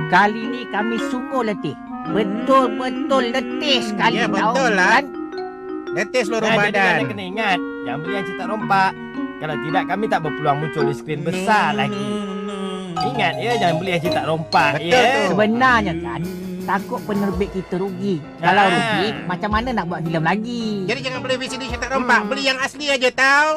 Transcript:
Kali ni kami sungguh letih. Betul-betul letih sekali. Ya, betul lah. Kan? Letih seluruh Jadi badan. anda kena ingat, jangan beli yang cetak rompak. Kalau tidak, kami tak berpeluang muncul di skrin besar lagi. Ingat ya, jangan beli yang cetak rompak. Betul Ya. tu. Sebenarnya kan, takut penerbit kita rugi. Kalau rugi, macam mana nak buat filem lagi? Jadi jangan beli VCD cetak rompak. Beli yang asli aja tau.